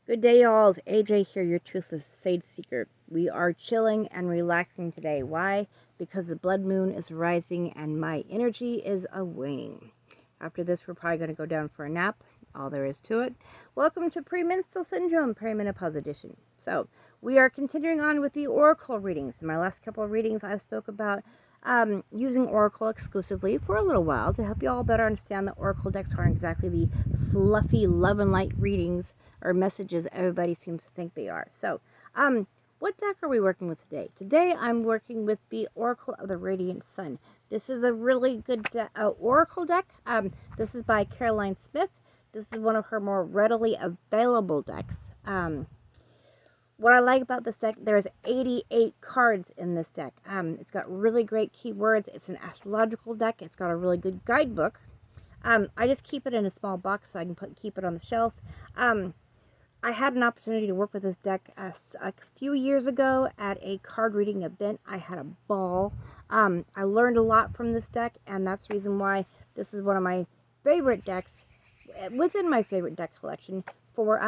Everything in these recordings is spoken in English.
Good day, y'all. It's AJ here, your toothless sage seeker. We are chilling and relaxing today. Why? Because the blood moon is rising and my energy is waning. After this, we're probably going to go down for a nap. All there is to it. Welcome to Premenstrual Syndrome, Perimenopause Edition. So, we are continuing on with the Oracle readings. In my last couple of readings, I spoke about using Oracle exclusively for a little while to help you all better understand that Oracle decks aren't exactly the fluffy love and light readings or messages everybody seems to think they are. So, what deck are we working with today? Today I'm working with the Oracle of the Radiant Sun. This is a really good Oracle deck. This is by Caroline Smith. This is one of her more readily available decks. What I like about this deck, there's 88 cards in this deck. It's got really great keywords. It's an astrological deck. It's got a really good guidebook. I just keep it in a small box so I can keep it on the shelf. I had an opportunity to work with this deck a few years ago at a card reading event. I had a ball. I learned a lot from this deck, and that's the reason why this is one of my favorite decks within my favorite deck collection for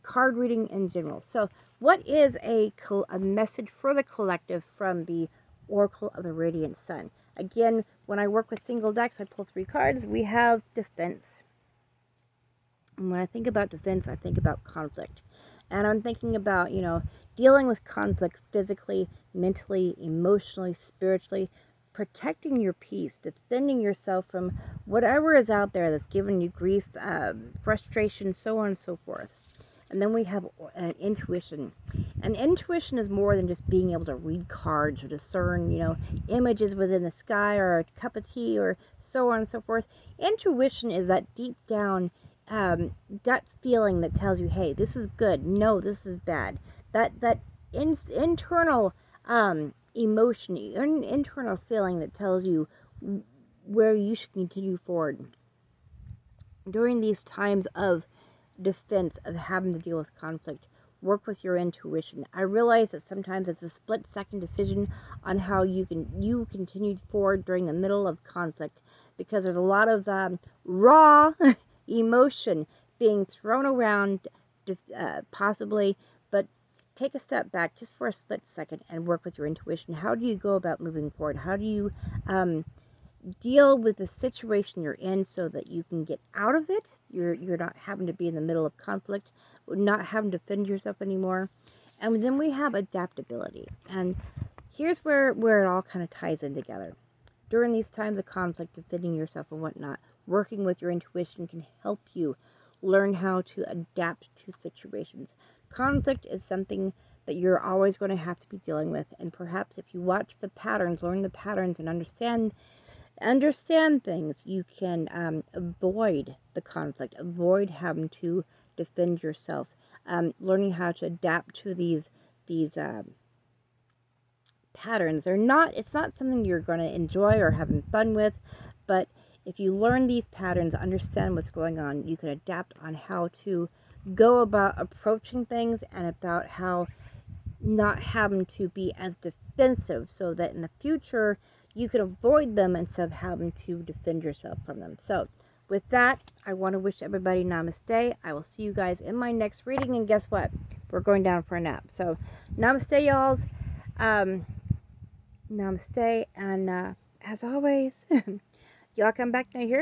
card reading in general. So, what is a message for the collective from the Oracle of the Radiant Sun? Again, when I work with single decks, I pull 3 cards. We have defense. And when I think about defense, I think about conflict. And I'm thinking about, dealing with conflict physically, mentally, emotionally, spiritually, protecting your peace, defending yourself from whatever is out there that's giving you grief, frustration, so on and so forth. And then we have intuition. And intuition is more than just being able to read cards or discern, images within the sky or a cup of tea or so on and so forth. Intuition is that deep down gut feeling that tells you, hey, this is good. No, this is bad. That internal emotion, internal feeling that tells you where you should continue forward. During these times of defense, of having to deal with conflict, work with your intuition. I realize that sometimes it's a split-second decision on how you continue forward during the middle of conflict, because there's a lot of raw emotion being thrown around, possibly, but take a step back just for a split second and work with your intuition. How do you go about moving forward? How do you deal with the situation you're in so that you can get out of it? You're not having to be in the middle of conflict, not having to defend yourself anymore. And then we have adaptability. And here's where it all kind of ties in together. During these times of conflict, defending yourself and whatnot, working with your intuition can help you learn how to adapt to situations. Conflict is something that you're always going to have to be dealing with. And perhaps if you watch the patterns, learn the patterns, and understand things, you can avoid the conflict, avoid having to defend yourself, learning how to adapt to these patterns. It's not something you're going to enjoy or having fun with, but if you learn these patterns, understand what's going on, you can adapt on how to go about approaching things and about how not having to be as defensive so that in the future you can avoid them instead of having to defend yourself from them. So with that, I want to wish everybody namaste. I will see you guys in my next reading, and guess what? We're going down for a nap. So namaste, y'all. Namaste, and as always, y'all come back now here.